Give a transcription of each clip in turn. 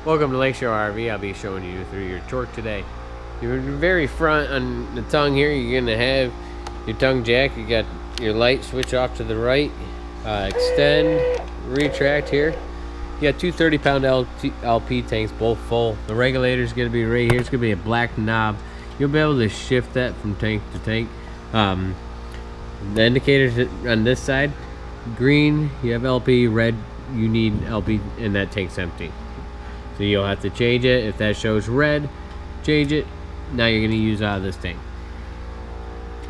Welcome to Lakeshore RV. I'll be showing you through your torque today. Your very front on the tongue here, you're going to have your tongue jack. You got your light switch off to the right. Extend, retract here. You got two 30-pound LP tanks, both full. The regulator is going to be right here. It's going to be a black knob. You'll be able to shift that from tank to tank. The indicators on this side, green, you have LP, red, you need LP, and that tank's empty. So you'll have to change it. If that shows red, change it. Now you're going to use out of this tank.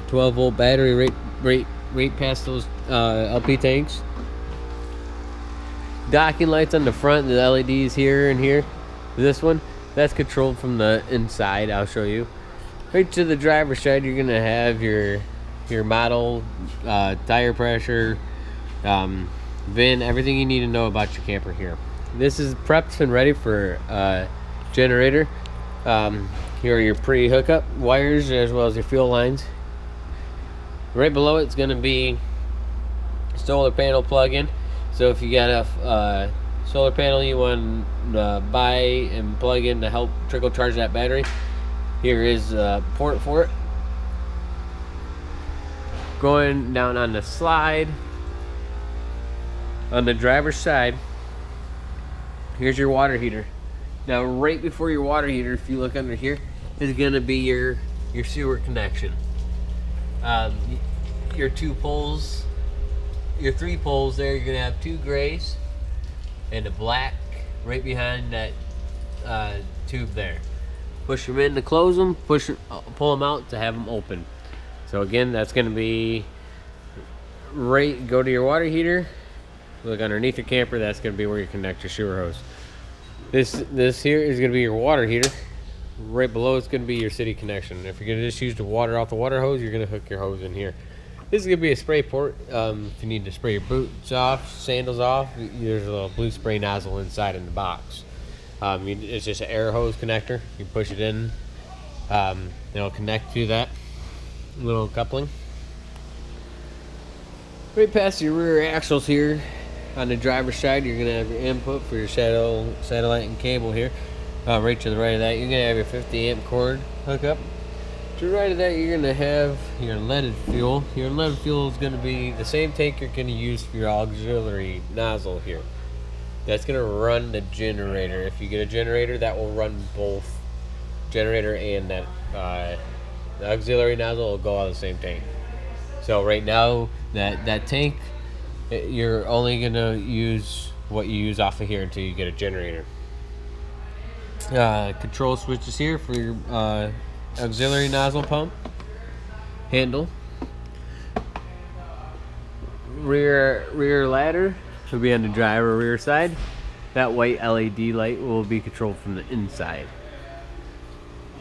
12-volt battery right past those LP tanks. Docking lights on the front, the LEDs here and here. This one, that's controlled from the inside. I'll show you. Right to the driver's side, you're going to have your model, tire pressure, VIN, everything you need to know about your camper here. This is prepped and ready for generator. Here are your pre-hookup wires as well as your fuel lines. Right below it's going to be solar panel plug-in. So if you got a solar panel you want to buy and plug in to help trickle charge that battery, here is a port for it. Going down on the slide, on the driver's side, here's your water heater. Now right before your water heater, if you look under here, is going to be your sewer connection. Your two poles, your three poles there, you're going to have two grays and a black right behind that tube there. Push them in to close them, pull them out to have them open. So again, that's going to be right, go to your water heater, look underneath your camper, that's going to be where you connect your sewer hose. This here is going to be your water heater. Right below it's going to be your city connection. If you're going to just use the water off the water hose, you're going to hook your hose in here. This is going to be a spray port. If you need to spray your boots off, sandals off, there's a little blue spray nozzle inside in the box. It's just an air hose connector. You push it in, it'll connect to that little coupling. Right past your rear axles here, on the driver's side, you're going to have your input for your satellite and cable here. Right to the right of that, you're going to have your 50 amp cord hookup. To the right of that, you're going to have your leaded fuel. Your leaded fuel is going to be the same tank you're going to use for your auxiliary nozzle here. That's going to run the generator. If you get a generator, that will run both generator and that the auxiliary nozzle will go out of the same tank. So right now, that tank, you're only going to use what you use off of here until you get a generator. Control switches here for your auxiliary nozzle pump handle. Rear ladder will be on the driver rear side. That white LED light will be controlled from the inside.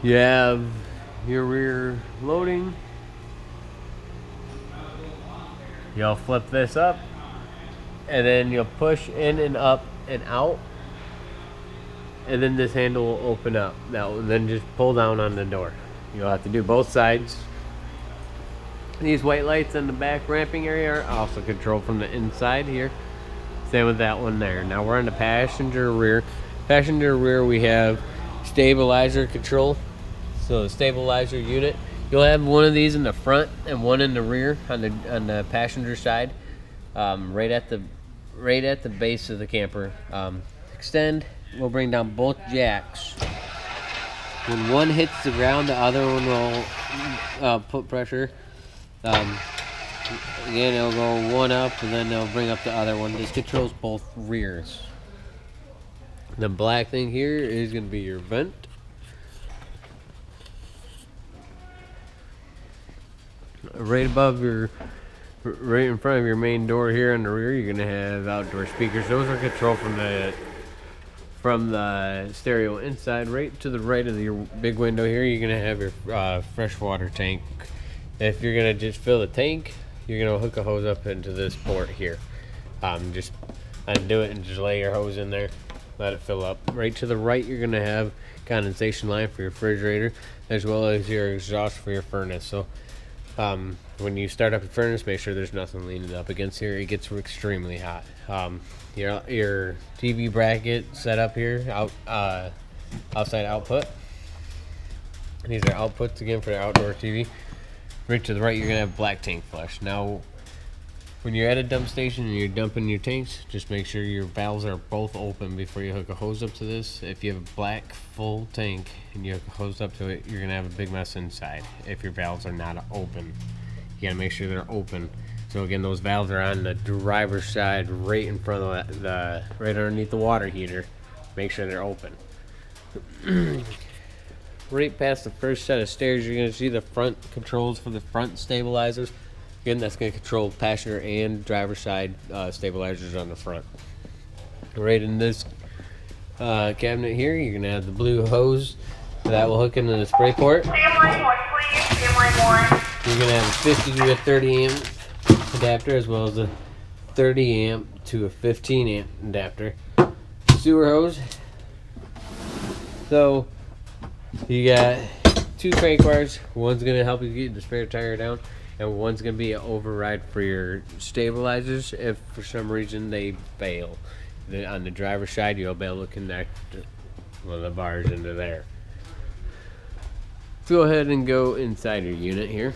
You have your rear loading. You'll flip this up and then you'll push in and up and out, and then this handle will open up. Now then just pull down on the door. You'll have to do both sides. These white lights in the back ramping area are also controlled from the inside here. Same with that one there. Now we're on the passenger rear. Passenger rear, we have stabilizer control. So the stabilizer unit, you'll have one of these in the front and one in the rear on the passenger side, right at the base of the camper. Extend. We'll bring down both jacks. When one hits the ground, the other one will put pressure. Again, it'll go one up and then they'll bring up the other one. This controls both rears. The black thing here is going to be your vent. Right above right in front of your main door here on the rear, you're going to have outdoor speakers. Those are controlled from the stereo inside. Right to the right of your big window here, you're going to have your freshwater tank. If you're going to just fill the tank, you're going to hook a hose up into this port here. Just undo it and just lay your hose in there, let it fill up. Right to the right, you're going to have condensation line for your refrigerator as well as your exhaust for your furnace. So When you start up your furnace, make sure there's nothing leaning up against here. It gets extremely hot. Your TV bracket set up here, outside output. These are outputs again for the outdoor TV. Right to the right, you're gonna have black tank flush. Now, when you're at a dump station and you're dumping your tanks, just make sure your valves are both open before you hook a hose up to this. If you have a black full tank and you hook a hose up to it, you're gonna have a big mess inside if your valves are not open. You gotta make sure they're open. So again, those valves are on the driver's side, right in front of right underneath the water heater. Make sure they're open. Right past the first set of stairs, you're gonna see the front controls for the front stabilizers. Again, that's going to control passenger and driver side stabilizers on the front. Right in this cabinet here, you're going to have the blue hose that will hook into the spray port. You're going to have a 50 to a 30 amp adapter, as well as a 30 amp to a 15 amp adapter. Sewer hose. So you got two crank bars. One's going to help you get the spare tire down, and one's going to be an override for your stabilizers if for some reason they fail. On the driver's side, you'll be able to connect one of the bars into there. Let's go ahead and go inside your unit here.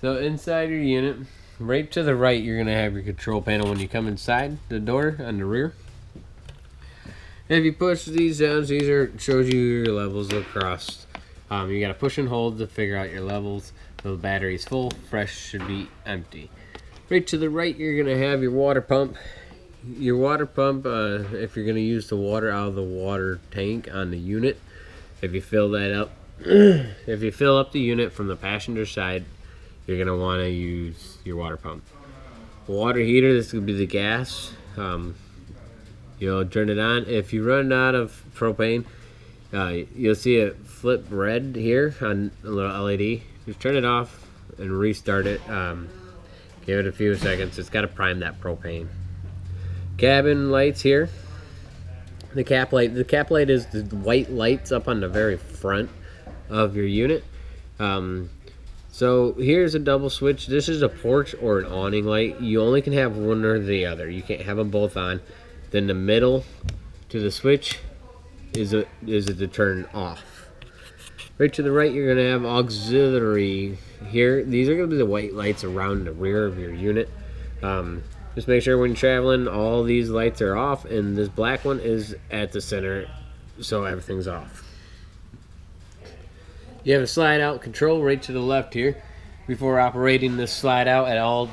So inside your unit, right to the right, you're going to have your control panel when you come inside the door on the rear. If you push these down, shows you your levels across. You got to push and hold to figure out your levels. So the battery's full, fresh should be empty. Right to the right, you're going to have your water pump. Your water pump, if you're going to use the water out of the water tank on the unit, if you fill that up, if you fill up the unit from the passenger side, you're going to want to use your water pump. Water heater, this would be the gas. You'll turn it on. If you run out of propane, you'll see it flip red here on a little LED. Just turn it off and restart it. Give it a few seconds. It's got to prime that propane. Cabin lights here. The cap light. The cap light is the white lights up on the very front of your unit. So here's a double switch. This is a porch or an awning light. You only can have one or the other. You can't have them both on. Then the middle to the switch is to turn off. Right to the right, you're gonna have auxiliary here. These are gonna be the white lights around the rear of your unit. Just make sure when you're traveling, all these lights are off, and this black one is at the center, so everything's off. You have a slide out control right to the left here. Before operating this slide out at all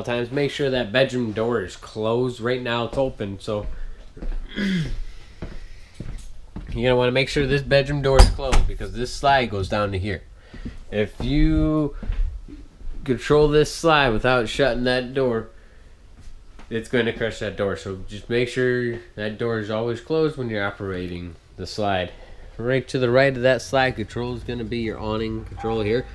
times, make sure that bedroom door is closed. Right now it's open, so you're gonna want to make sure this bedroom door is closed, because this slide goes down to here. If you control this slide without shutting that door, it's going to crush that door. So just make sure that door is always closed when you're operating the slide. Right to the right of that slide control is going to be your awning control here.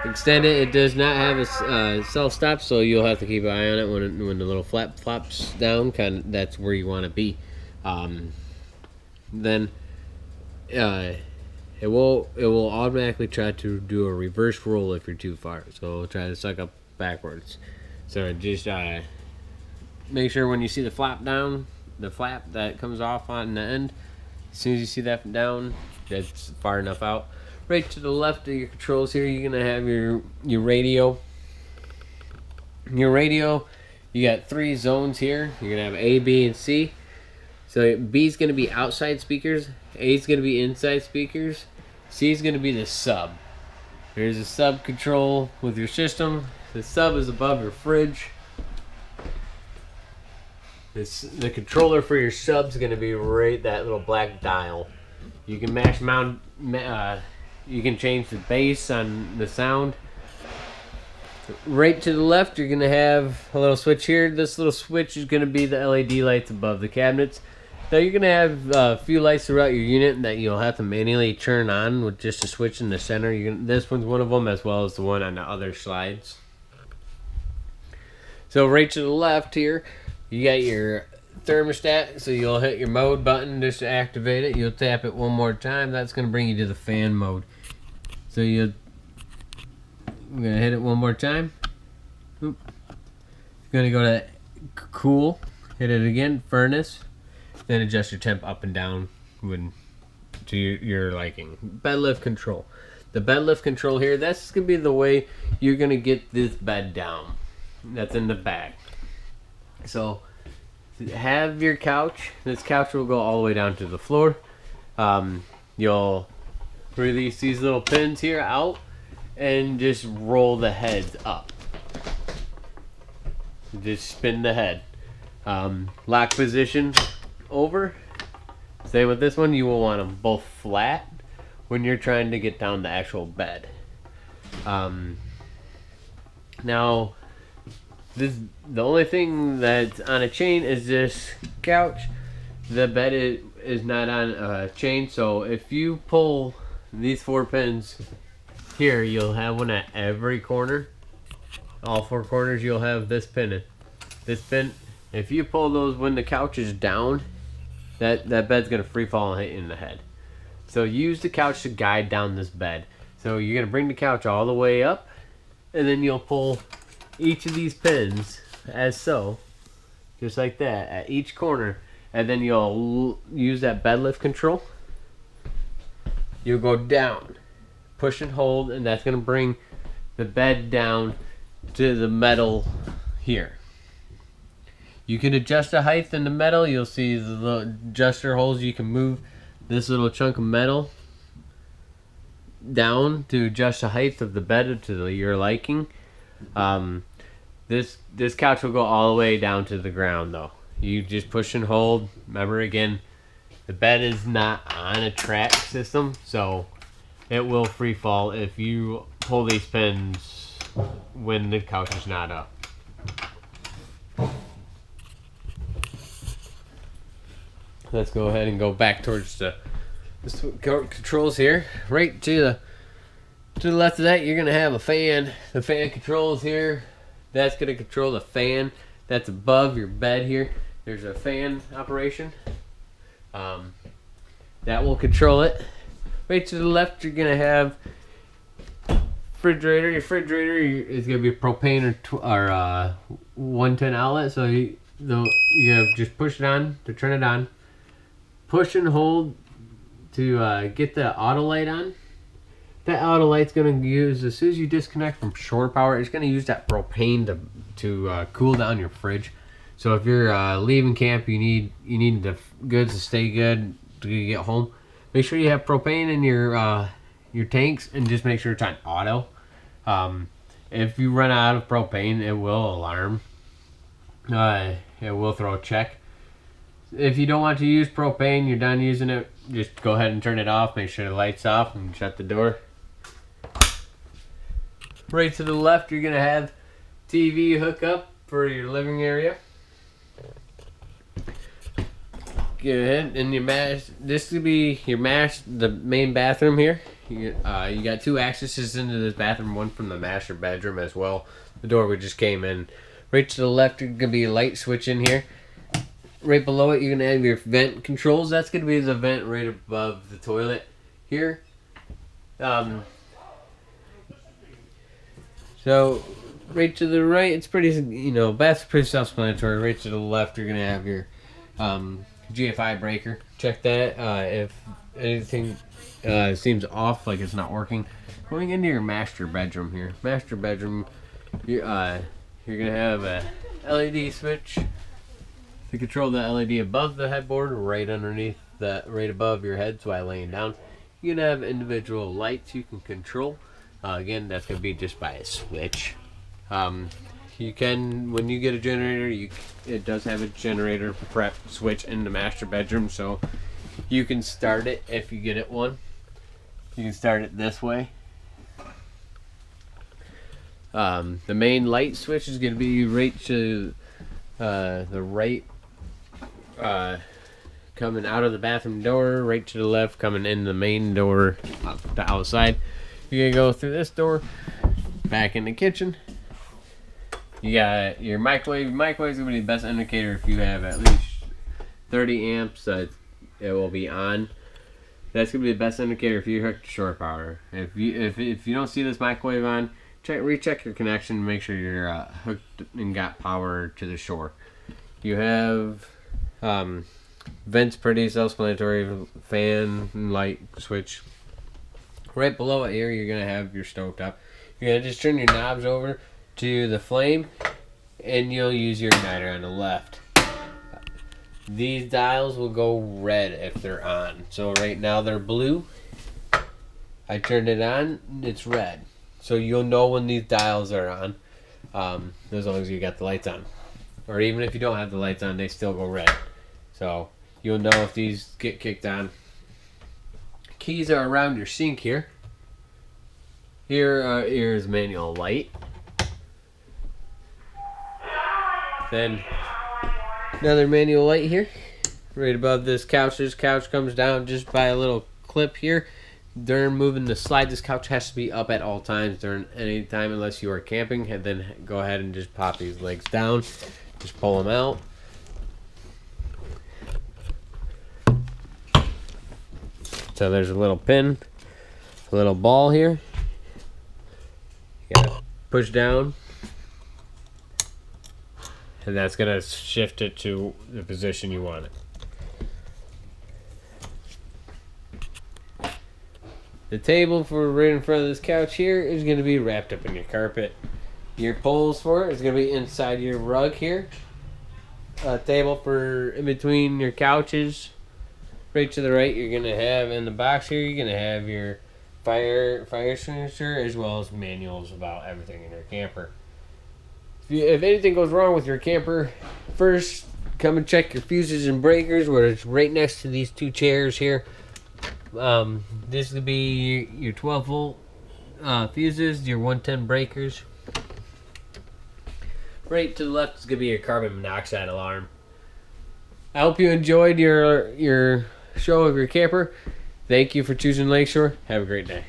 Extended, it does not have a self-stop, so you'll have to keep an eye on it when the little flap flops down. That's where you want to be. Then it will automatically try to do a reverse roll if you're too far. So it'll try to suck up backwards. So just make sure when you see the flap down, the flap that comes off on the end, as soon as you see that down, that's far enough out. Right to the left of your controls here, you're gonna have your radio. Your radio, you got 3 zones here. You're gonna have A, B, and C. So B is gonna be outside speakers, A is gonna be inside speakers, C is gonna be the sub. There's a sub control with your system. The sub is above your fridge. The controller for your sub is gonna be right that little black dial. You can you can change the bass on the sound. Right to the left, you're going to have a little switch here. This little switch is going to be the LED lights above the cabinets. Now you're going to have a few lights throughout your unit that you'll have to manually turn on with just a switch in the center. This one's one of them, as well as the one on the other slides. So right to the left here, you got your thermostat, so you'll hit your mode button just to activate it. You'll tap it one more time. That's going to bring you to the fan mode. So I'm going to hit it one more time. Oop. You're going to go to cool, hit it again, furnace, then adjust your temp up and down to your liking. Bed lift control. The bed lift control here, that's going to be the way you're going to get this bed down. That's in the back. So have your couch. This couch will go all the way down to the floor. You'll release these little pins here out and just roll the heads up. Just spin the head. Lock position over. Same with this one. You will want them both flat when you're trying to get down the actual bed. Now, the only thing that's on a chain is this couch. The bed is not on a chain, so if you pull these 4 pins here, you'll have one at every corner. All 4 corners, you'll have this pin in. This pin, if you pull those when the couch is down, that bed's gonna free fall and hit you in the head. So use the couch to guide down this bed. So you're gonna bring the couch all the way up, and then you'll pull each of these pins as so, just like that, at each corner, and then you'll use that bed lift control. You'll go down, push and hold, and that's gonna bring the bed down to the metal here. You can adjust the height in the metal. You'll see the little adjuster holes. You can move this little chunk of metal down to adjust the height of the bed to your liking. This couch will go all the way down to the ground though. You just push and hold. Remember again, the bed is not on a track system, so it will free fall if you pull these pins when the couch is not up. Let's go ahead and go back towards the controls here. Right to the left of that, you're gonna have a fan. The fan controls here. That's gonna control the fan that's above your bed here. There's a fan operation. That will control it. Right to the left, you're gonna have refrigerator. Your refrigerator is gonna be a propane or 110 outlet. So you gotta just push it on to turn it on. Push and hold to get the auto light on. That auto light's going to use, as soon as you disconnect from shore power, it's going to use that propane to cool down your fridge. So if you're leaving camp, you need the goods to stay good to get home. Make sure you have propane in your tanks, and just make sure it's on auto. If you run out of propane, it will alarm. It will throw a check. If you don't want to use propane, you're done using it, just go ahead and turn it off. Make sure the light's off and shut the door. Right to the left, you're gonna have TV hookup for your living area. Go ahead and your mash. This could be your the main bathroom here. You got 2 accesses into this bathroom, one from the master bedroom as well. The door we just came in. Right to the left, you're gonna be a light switch in here. Right below it, you're going to have your vent controls. That's going to be the vent right above the toilet here. So, right to the right, it's pretty, that's pretty self-explanatory. Right to the left, you're going to have your GFI breaker. Check that. If anything seems off, like it's not working. Going into your master bedroom here. Master bedroom, you're going to have a LED switch to control the LED above the headboard, right underneath that, right above your head, so while laying down. You can have individual lights you can control. Again, that's going to be just by a switch. You can, when you get a generator, it does have a generator prep switch in the master bedroom, so you can start it if you get it one. You can start it this way. The main light switch is going to be right to the right, coming out of the bathroom door, right to the left, coming in the main door, the outside. You're gonna go through this door, back in the kitchen. You got your microwave. Microwave's gonna be the best indicator if you have at least 30 amps. It will be on. That's gonna be the best indicator if you hook to shore power. If you don't see this microwave on, recheck your connection. Make sure you're hooked and got power to the shore. You have vents, pretty self-explanatory, fan and light switch. Right below it here, you're gonna have your stovetop. You're gonna just turn your knobs over to the flame, and you'll use your igniter on the left. These dials will go red if they're on. So right now they're blue. I turned it on, it's red. So you'll know when these dials are on, as long as you got the lights on. Or even if you don't have the lights on, they still go red. So you'll know if these get kicked on. Keys are around your sink here. Here's manual light. Then another manual light here, right above this couch. This couch comes down just by a little clip here. During moving the slide, this couch has to be up at all times during any time unless you are camping. And then go ahead and just pop these legs down. Just pull them out. So there's a little pin, a little ball here. You gotta push down. And that's going to shift it to the position you want it. The table for right in front of this couch here is going to be wrapped up in your carpet. Your poles for it is going to be inside your rug here. A table for in between your couches. Right to the right, you're going to have in the box here, you're going to have your fire extinguisher as well as manuals about everything in your camper. If anything goes wrong with your camper, first come and check your fuses and breakers, where it's right next to these two chairs here. This would be your 12 volt fuses, your 110 breakers. Right to the left is going to be your carbon monoxide alarm. I hope you enjoyed your show of your camper. Thank you for choosing Lakeshore. Have a great day.